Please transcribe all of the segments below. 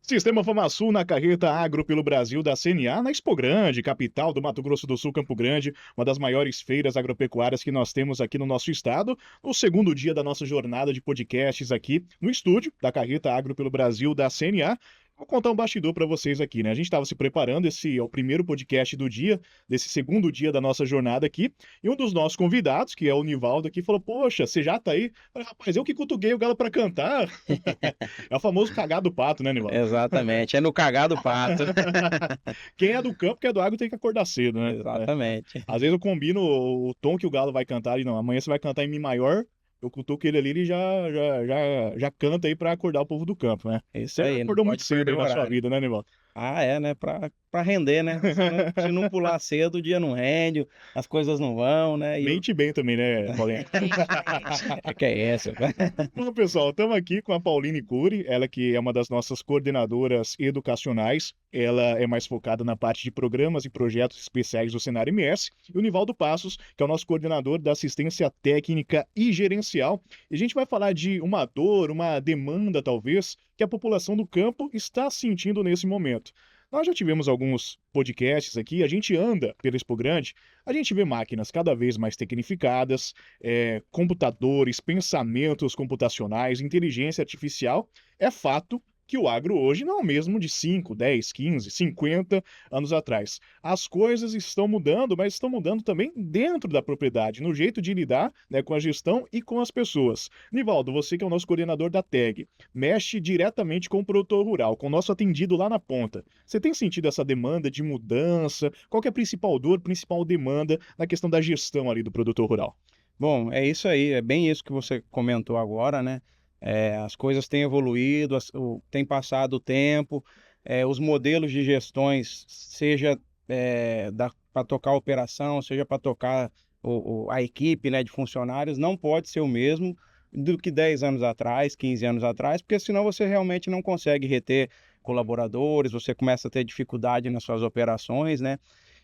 Sistema FamaSul na carreta Agro pelo Brasil da CNA na Expo Grande, capital do Mato Grosso do Sul, Campo Grande, uma das maiores feiras agropecuárias que nós temos aqui no nosso estado. No segundo dia da nossa jornada de podcasts aqui no estúdio da carreta Agro pelo Brasil da CNA. Vou contar um bastidor para vocês aqui, né? A gente estava se preparando, esse é o primeiro podcast do dia, desse segundo dia da nossa jornada aqui, e um dos nossos convidados, que é o Nivaldo aqui, falou: Poxa, você já tá aí? Eu falei, rapaz, eu que cutuquei o galo para cantar. É o famoso cagar do pato, né, Nivaldo? Exatamente, é no cagar do pato. Quem é do campo, que é do agro, tem que acordar cedo, né? É. Exatamente. Às vezes eu combino o tom que o galo vai cantar e não, amanhã você vai cantar em Mi maior, eu cutuco ele ali, ele já canta aí pra acordar o povo do campo, né? Isso Você aí, não acordou muito pode cedo perder aí o na sua horário. vida, né, Nivaldo? Ah, é, né? Pra render, né? Se não pular cedo, o dia não rende, as coisas não vão, né? Mente bem também, né, Paulinho? É que é essa. Bom, pessoal, estamos aqui com a Pauline Cury, ela que é uma das nossas coordenadoras educacionais. Ela é mais focada na parte de programas e projetos especiais do Senar MS. E o Nivaldo Passos, que é o nosso coordenador da assistência técnica e gerencial. E a gente vai falar de uma dor, uma demanda, talvez, que a população do campo está sentindo nesse momento. Nós já tivemos alguns podcasts aqui, a gente anda pela Expo Grande, a gente vê máquinas cada vez mais tecnificadas, computadores, pensamentos computacionais, inteligência artificial. É fato que o agro hoje não é o mesmo de 5, 10, 15, 50 anos atrás. As coisas estão mudando, mas estão mudando também dentro da propriedade, no jeito de lidar, né, com a gestão e com as pessoas. Nivaldo, você que é o nosso coordenador da TEG, mexe diretamente com o produtor rural, com o nosso atendido lá na ponta. Você tem sentido essa demanda de mudança? Qual que é a principal dor, principal demanda na questão da gestão ali do produtor rural? Bom, é isso aí, é bem isso que você comentou agora, né? As coisas têm evoluído, tem passado o tempo, os modelos de gestões, seja para tocar a operação, seja para tocar a equipe, né, de funcionários, não pode ser o mesmo do que 10 anos atrás, 15 anos atrás, porque senão você realmente não consegue reter colaboradores, você começa a ter dificuldade nas suas operações, né?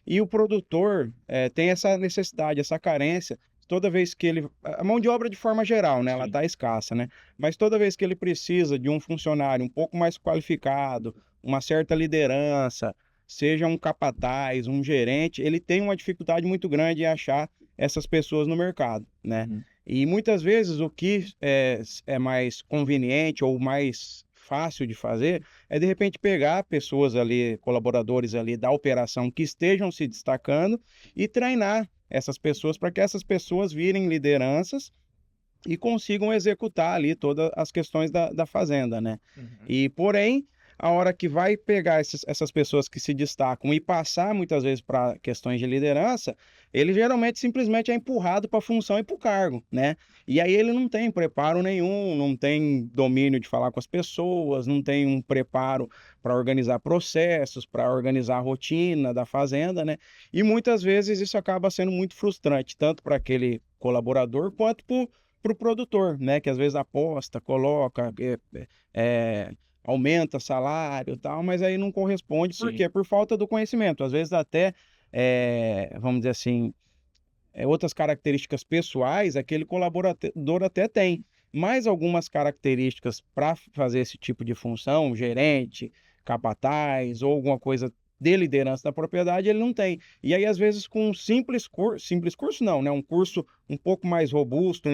E o produtor tem essa necessidade, essa carência, toda vez que ele a mão de obra de forma geral, né, ela Sim. está escassa, né, mas toda vez que ele precisa de um funcionário um pouco mais qualificado, uma certa liderança, seja um capataz, um gerente, ele tem uma dificuldade muito grande em achar essas pessoas no mercado, né. Uhum. E muitas vezes o que é mais conveniente ou mais fácil de fazer é de repente pegar pessoas ali, colaboradores ali da operação que estejam se destacando e treinar essas pessoas para que essas pessoas virem lideranças e consigam executar ali todas as questões da fazenda, né. Uhum. E porém, a hora que vai pegar essas pessoas que se destacam e passar muitas vezes para questões de liderança, ele geralmente simplesmente é empurrado para a função e para o cargo, né. E aí ele não tem preparo nenhum, não tem domínio de falar com as pessoas, não tem um preparo para organizar processos, para organizar a rotina da fazenda, né. E muitas vezes isso acaba sendo muito frustrante, tanto para aquele colaborador quanto para o produtor, né, que às vezes aposta, coloca, eh, aumenta salário e tal, mas aí não corresponde, por Sim. quê? Por falta do conhecimento. Às vezes até, vamos dizer assim, outras características pessoais aquele colaborador até tem, mas algumas características para fazer esse tipo de função, gerente, capataz ou alguma coisa de liderança da propriedade, ele não tem. E aí, às vezes, com um simples curso não, né? Um curso um pouco mais robusto,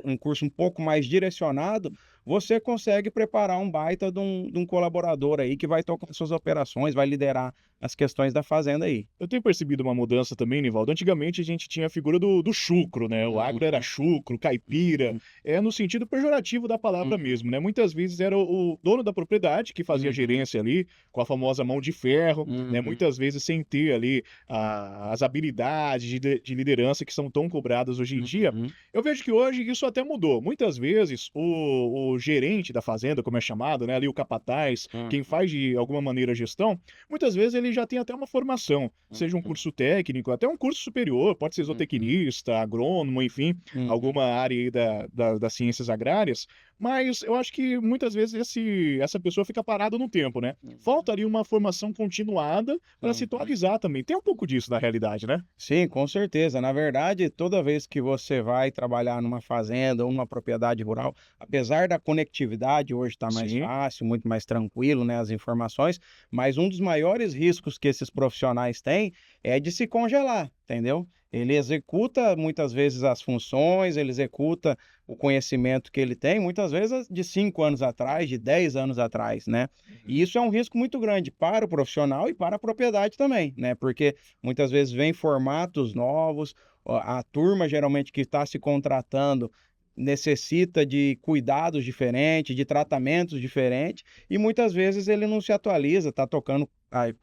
um curso um pouco mais direcionado, você consegue preparar um baita de um colaborador aí que vai tocar suas operações, vai liderar as questões da fazenda aí. Eu tenho percebido uma mudança também, Nivaldo. Antigamente a gente tinha a figura do chucro, né? O agro era Uhum, chucro, caipira, uhum, no sentido pejorativo da palavra uhum, mesmo, né? Muitas vezes era o dono da propriedade que fazia a uhum, gerência ali, com a famosa mão de ferro, né? uhum, Muitas vezes sem ter ali as habilidades de liderança que são tão cobradas hoje em dia. uhum, Eu vejo que hoje isso até mudou. Muitas vezes o gerente da fazenda, como é chamado, né? Ali o capataz, quem uhum, faz de alguma maneira a gestão, muitas vezes ele já tem até uma formação, seja um uhum, curso técnico, até um curso superior, pode ser uhum, zootecnista, agrônomo, enfim, uhum, alguma área aí das ciências agrárias, mas eu acho que muitas vezes essa pessoa fica parada no tempo, né? uhum, Falta ali uma formação continuada para se uhum. atualizar também. Tem um pouco disso na realidade, né? Sim, com certeza. Na verdade, toda vez que você vai trabalhar numa fazenda ou numa propriedade rural, apesar da conectividade hoje está mais Sim. fácil, muito mais tranquilo, né, as informações, mas um dos maiores riscos que esses profissionais têm é de se congelar, entendeu? Ele executa muitas vezes as funções, ele executa o conhecimento que ele tem, muitas vezes de 5 anos atrás, de 10 anos atrás, né? E isso é um risco muito grande para o profissional e para a propriedade também, né? Porque muitas vezes vem formatos novos, a turma geralmente que está se contratando necessita de cuidados diferentes, de tratamentos diferentes, e muitas vezes ele não se atualiza, está tocando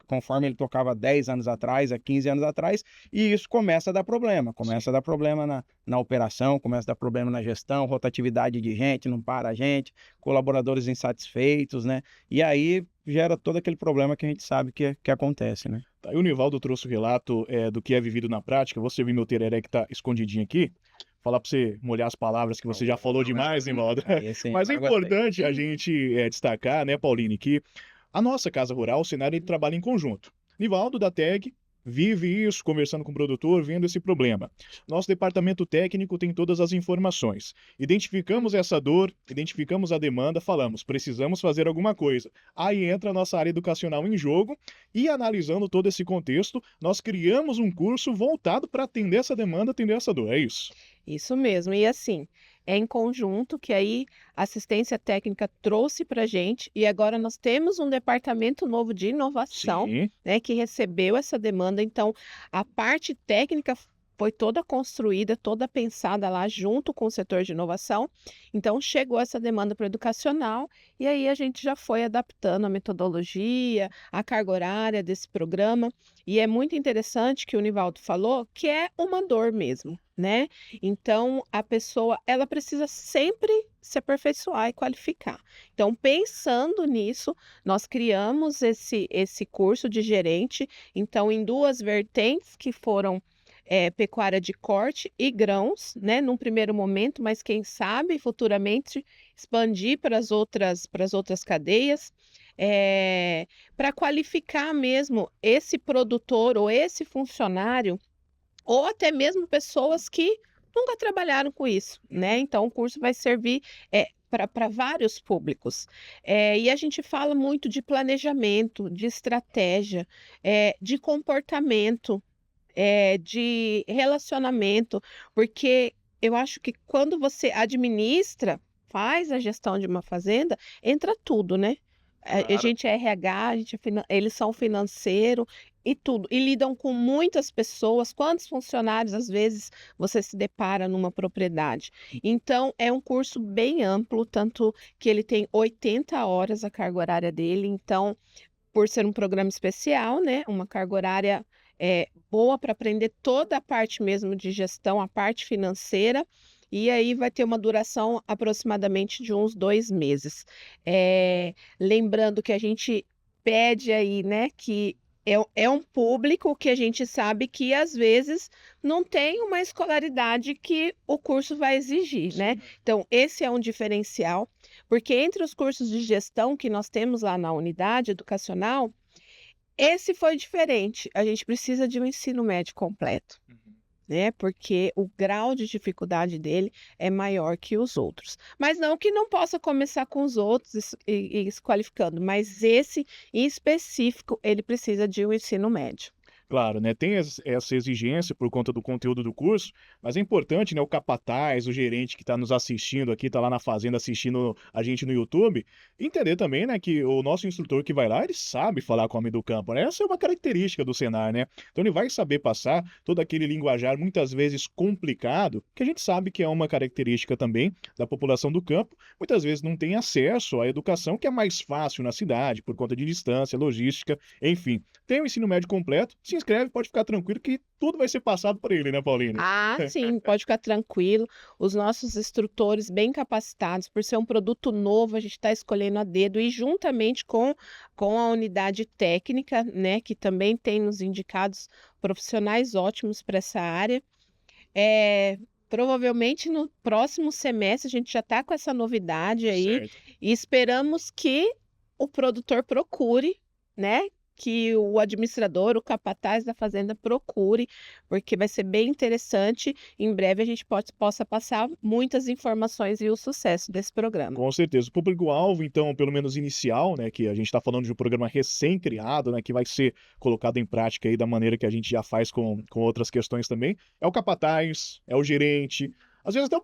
conforme ele tocava 10 anos atrás, há 15 anos atrás, e isso começa a dar problema, começa a dar problema na operação, começa a dar problema na gestão, rotatividade de gente, não para a gente, colaboradores insatisfeitos, né? E aí gera todo aquele problema que a gente sabe que acontece, né? Tá, e o Nivaldo trouxe o relato do que é vivido na prática. Você viu meu tereré que tá escondidinho aqui? Falar para você molhar as palavras que você já falou demais, Nivaldo. Aí, assim, Mas é agora gostei. importante a gente destacar, né, Pauline, que a nossa casa rural, o cenário, ele trabalha em conjunto. Nivaldo da TEG vive isso, conversando com o produtor, vendo esse problema. Nosso departamento técnico tem todas as informações. Identificamos essa dor, identificamos a demanda, falamos, precisamos fazer alguma coisa. Aí entra a nossa área educacional em jogo e, analisando todo esse contexto, nós criamos um curso voltado para atender essa demanda, atender essa dor. É isso. Isso mesmo. E assim, é em conjunto que aí a assistência técnica trouxe para a gente e agora nós temos um departamento novo de inovação, Sim. né, que recebeu essa demanda. Então, a parte técnica foi toda construída, toda pensada lá junto com o setor de inovação. Então, chegou essa demanda para o educacional e aí a gente já foi adaptando a metodologia, a carga horária desse programa. E é muito interessante que o Nivaldo falou que é uma dor mesmo, né? Então, a pessoa, ela precisa sempre se aperfeiçoar e qualificar. Então, pensando nisso, nós criamos esse curso de gerente, então, em duas vertentes que foram pecuária de corte e grãos, né, num primeiro momento, mas quem sabe futuramente expandir para as outras cadeias, para qualificar mesmo esse produtor ou esse funcionário, ou até mesmo pessoas que nunca trabalharam com isso, né? Então, o curso vai servir para vários públicos. E a gente fala muito de planejamento, de estratégia, de comportamento, de relacionamento, porque eu acho que quando você administra, faz a gestão de uma fazenda, entra tudo, né? A Claro. gente é RH, a gente eles são financeiro e tudo, e lidam com muitas pessoas. Quantos funcionários, às vezes, você se depara numa propriedade? Então, é um curso bem amplo, tanto que ele tem 80 horas a carga horária dele. Então, por ser um programa especial, né, uma carga horária boa para aprender toda a parte mesmo de gestão, a parte financeira, e aí vai ter uma duração aproximadamente de uns 2 meses. Lembrando que a gente pede aí, né, que é um público que a gente sabe que às vezes não tem uma escolaridade que o curso vai exigir, né. Então esse é um diferencial, porque entre os cursos de gestão que nós temos lá na unidade educacional, esse foi diferente, a gente precisa de um ensino médio completo, né, porque o grau de dificuldade dele é maior que os outros. Mas não que não possa começar com os outros e se qualificando, mas esse em específico, ele precisa de um ensino médio. Claro, né, tem essa exigência por conta do conteúdo do curso, mas é importante, né, o capataz, o gerente que está nos assistindo aqui, está lá na fazenda assistindo a gente no YouTube, entender também, né, que o nosso instrutor que vai lá, ele sabe falar com o homem do campo, né? Essa é uma característica do Senar, né? Então ele vai saber passar todo aquele linguajar muitas vezes complicado, que a gente sabe que é uma característica também da população do campo, muitas vezes não tem acesso à educação que é mais fácil na cidade, por conta de distância, logística, enfim. Tem o ensino médio completo, se inscreve, pode ficar tranquilo que tudo vai ser passado por ele, né, Pauline? Ah, sim, pode ficar tranquilo. Os nossos instrutores bem capacitados, por ser um produto novo, a gente está escolhendo a dedo e juntamente com a unidade técnica, né, que também tem nos indicados profissionais ótimos para essa área. Provavelmente no próximo semestre a gente já está com essa novidade aí Certo. e esperamos que o produtor procure, né, que o administrador, o capataz da fazenda procure, porque vai ser bem interessante. Em breve a gente possa passar muitas informações e o sucesso desse programa. Com certeza. O público-alvo, então, pelo menos inicial, né, que a gente está falando de um programa recém-criado, né, que vai ser colocado em prática aí da maneira que a gente já faz com outras questões também, é o capataz, é o gerente, às vezes até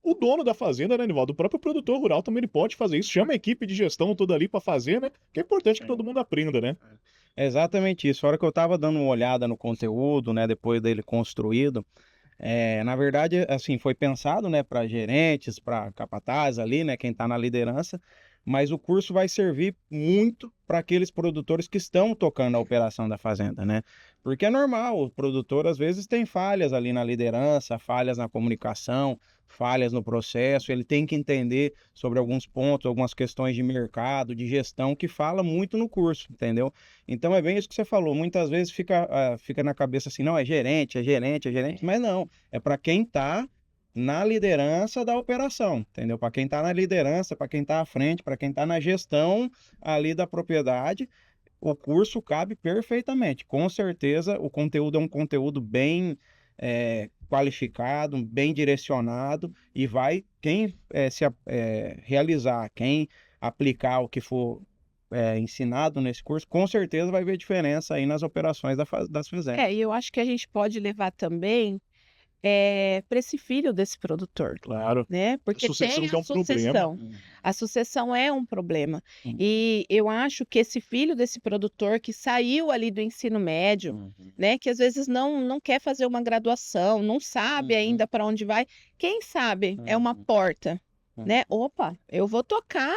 o dono da fazenda, né, Nivaldo? O próprio produtor rural também ele pode fazer isso. Chama a equipe de gestão toda ali para fazer, né? Que é importante que todo mundo aprenda, né? É exatamente isso. A hora que eu estava dando uma olhada no conteúdo, né, depois dele construído, na verdade, assim, foi pensado, né, para gerentes, para capatazes ali, né, quem está na liderança, mas o curso vai servir muito para aqueles produtores que estão tocando a operação da fazenda, né? Porque é normal, o produtor às vezes tem falhas ali na liderança, falhas na comunicação, falhas no processo, ele tem que entender sobre alguns pontos, algumas questões de mercado, de gestão, que fala muito no curso, entendeu? Então é bem isso que você falou, muitas vezes fica na cabeça assim, não, é gerente, é gerente, é gerente, mas não, é para quem está na liderança da operação, entendeu? Para quem está na liderança, para quem está à frente, para quem está na gestão ali da propriedade, o curso cabe perfeitamente. Com certeza, o conteúdo é um conteúdo bem qualificado, bem direcionado e quem realizar, quem aplicar o que for ensinado nesse curso, com certeza vai ver diferença aí nas operações das fazendas. E eu acho que a gente pode levar também para esse filho desse produtor, Claro. né? Porque Sucessão tem que é a um problema. sucessão. A sucessão é um problema. Uhum. E eu acho que esse filho desse produtor que saiu ali do ensino médio, né, que às vezes não quer fazer uma graduação, não sabe ainda para onde vai, quem sabe é uma porta, né? Opa, eu vou tocar,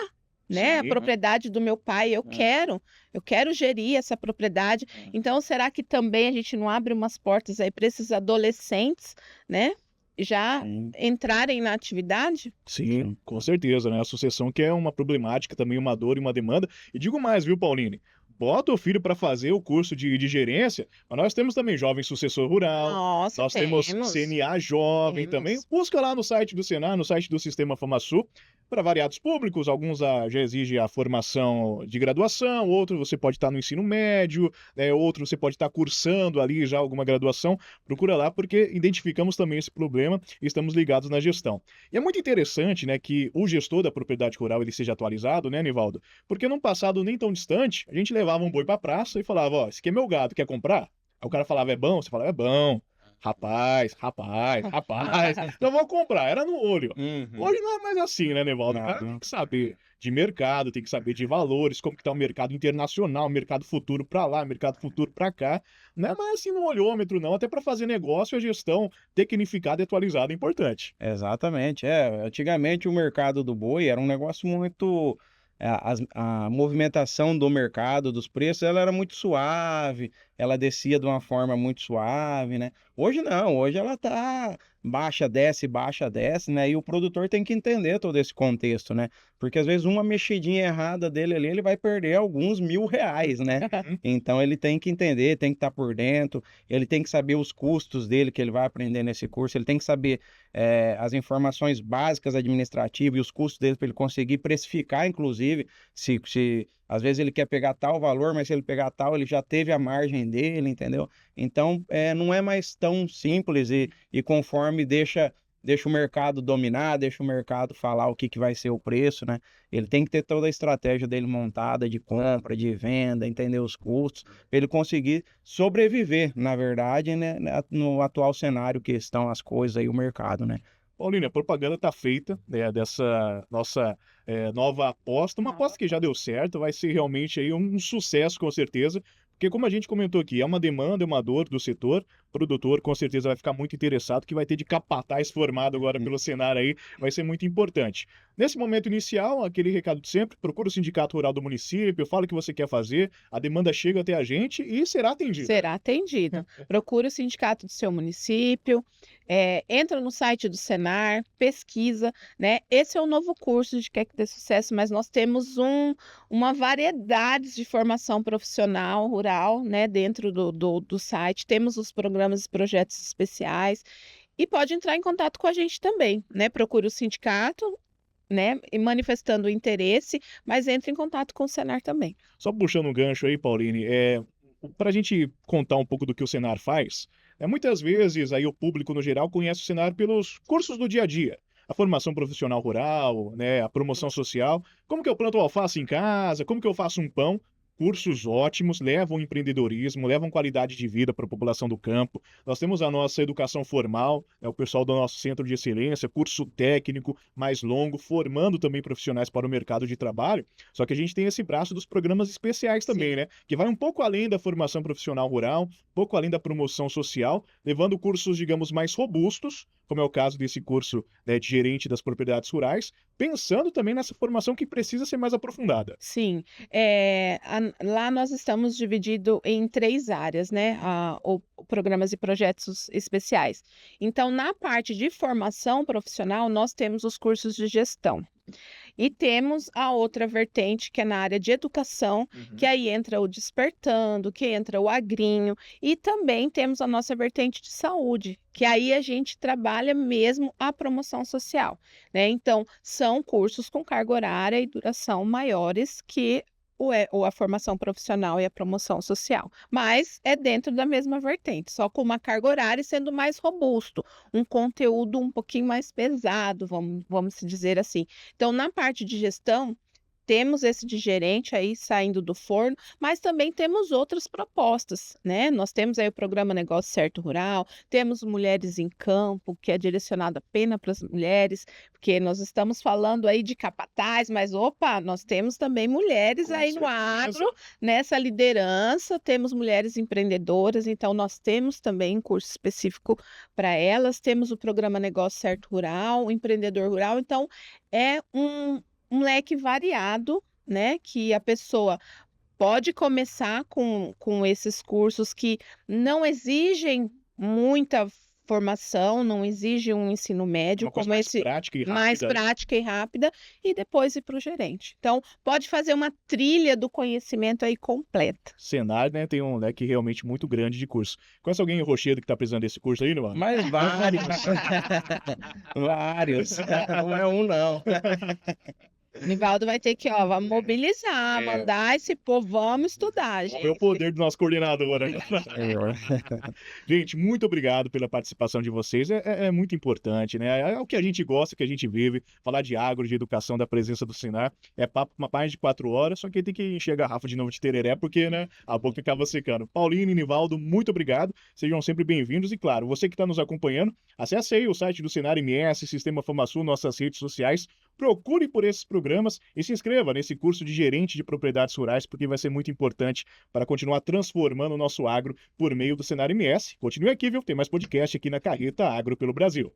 né, a Sim. propriedade do meu pai, eu quero gerir essa propriedade. Então, será que também a gente não abre umas portas aí para esses adolescentes, né, já entrarem na atividade? Sim, com certeza, né? A sucessão que é uma problemática, também uma dor e uma demanda. E digo mais, viu, Pauline? Bota o filho para fazer o curso de gerência, mas nós temos também jovem sucessor rural, Nossa, nós temos temos. CNA jovem também. Temos. Busca lá no site do Senar, no site do Sistema FamaSul, para variados públicos. Alguns já exigem a formação de graduação, outros você pode estar no ensino médio, né? Outro você pode estar cursando ali já alguma graduação. Procura lá, porque identificamos também esse problema e estamos ligados na gestão. E é muito interessante, né, que o gestor da propriedade rural ele seja atualizado, né, Nivaldo? Porque num passado nem tão distante, a gente levava um boi pra praça e falava, ó, esse aqui é meu gado, quer comprar? Aí o cara falava, é bom? Você falava, é bom. Rapaz, não vou comprar, era no olho. Hoje não é mais assim, né, Nivaldo? O cara tem que saber de mercado, tem que saber de valores, como que tá o mercado internacional, mercado futuro pra lá, mercado futuro pra cá. Não é mais assim no olhômetro, não. Até para fazer negócio, a gestão tecnificada e atualizada é importante. Exatamente. Antigamente o mercado do boi era um negócio muito. A movimentação do mercado, dos preços, ela era muito suave, ela descia de uma forma muito suave, né? Hoje não, hoje ela tá baixa, desce, né? E o produtor tem que entender todo esse contexto, né? Porque às vezes uma mexidinha errada dele ali, ele vai perder alguns R$ 1.000, né? Então ele tem que entender, tem que estar por dentro, ele tem que saber os custos dele que ele vai aprender nesse curso, ele tem que saber as informações básicas administrativas e os custos dele para ele conseguir precificar, inclusive, se às vezes ele quer pegar tal valor, mas se ele pegar tal, ele já teve a margem dele, entendeu? Então, não é mais tão simples e conforme deixa o mercado dominar, deixa o mercado falar o que vai ser o preço, né? Ele tem que ter toda a estratégia dele montada de compra, de venda, entender os custos, para ele conseguir sobreviver, na verdade, né, no atual cenário que estão as coisas aí, o mercado, né? Paulinha, a propaganda está feita, né, dessa nossa nova aposta, uma aposta que já deu certo, vai ser realmente aí um sucesso com certeza, porque como a gente comentou aqui, é uma demanda, é uma dor do setor, o produtor com certeza vai ficar muito interessado, que vai ter de capataz formado agora pelo Senar aí, vai ser muito importante. Nesse momento inicial, aquele recado de sempre, procura o sindicato rural do município, fala o que você quer fazer, a demanda chega até a gente e será atendida. Será atendido. Procure o sindicato do seu município, entra no site do Senar, pesquisa, né? Esse é o novo curso de Quer Que Dê Sucesso, mas nós temos uma variedade de formação profissional rural, né, dentro do site. Temos os programas e projetos especiais e pode entrar em contato com a gente também, né? Procure o sindicato né, e manifestando interesse, mas entre em contato com o Senar também. Só puxando um gancho aí, Pauline, para a gente contar um pouco do que o Senar faz, muitas vezes aí o público no geral conhece o Senar pelos cursos do dia a dia, a formação profissional rural, né, a promoção social, como que eu planto alface em casa, como que eu faço um pão. Cursos ótimos, levam empreendedorismo, levam qualidade de vida para a população do campo. Nós temos a nossa educação formal, o pessoal do nosso centro de excelência, curso técnico mais longo, formando também profissionais para o mercado de trabalho. Só que a gente tem esse braço dos programas especiais também, Sim. né? Que vai um pouco além da formação profissional rural, um pouco além da promoção social, levando cursos, digamos, mais robustos, como é o caso desse curso, né, de gerente das propriedades rurais, pensando também nessa formação que precisa ser mais aprofundada. Sim, lá nós estamos dividido em 3 áreas, né, o programas e projetos especiais. Então, na parte de formação profissional, nós temos os cursos de gestão. E temos a outra vertente, que é na área de educação, que Uhum. aí entra o Despertando, que entra o Agrinho, e também temos a nossa vertente de saúde, que aí a gente trabalha mesmo a promoção social, né. Então, são cursos com carga horária e duração maiores que ou a formação profissional e a promoção social, mas é dentro da mesma vertente, só com uma carga horária e sendo mais robusto, um conteúdo um pouquinho mais pesado, vamos se dizer assim. Então, na parte de gestão, temos esse de gerente aí saindo do forno, mas também temos outras propostas, né? Nós temos aí o programa Negócio Certo Rural, temos Mulheres em Campo, que é direcionado apenas para as mulheres, porque nós estamos falando aí de capataz, mas opa, nós temos também mulheres Com aí no certeza. agro, nessa liderança, temos mulheres empreendedoras, então nós temos também um curso específico para elas, temos o programa Negócio Certo Rural, o Empreendedor Rural, então é um leque variado, né, que a pessoa pode começar com esses cursos que não exigem muita formação, não exigem um ensino É médio, uma coisa como mais esse prática e mais rápida, né? prática e rápida, e depois ir para o gerente. Então, pode fazer uma trilha do conhecimento aí completa. Senar, né, tem um leque realmente muito grande de curso. Conhece alguém em Rochedo que está precisando desse curso aí, mano? Mas vários. Vários. Não é um, não. Nivaldo vai ter que, ó, vamos mobilizar, É, mandar esse povo, vamos estudar, vamos ver o gente. poder do nosso coordenador, né? Gente, muito obrigado pela participação de vocês. É muito importante, né? É o que a gente gosta, que a gente vive. Falar de agro, de educação, da presença do Senar. É papo mais de 4 horas, só que tem que encher a garrafa de novo de tereré, porque, né, a boca acaba secando. Paulinho e Nivaldo, muito obrigado. Sejam sempre bem-vindos. E, claro, você que está nos acompanhando, acesse aí o site do Senar MS, Sistema FamaSul, nossas redes sociais. Procure por esses programas e se inscreva nesse curso de gerente de propriedades rurais, porque vai ser muito importante para continuar transformando o nosso agro por meio do Senar MS. Continue aqui, viu? Tem mais podcast aqui na Carreta Agro pelo Brasil.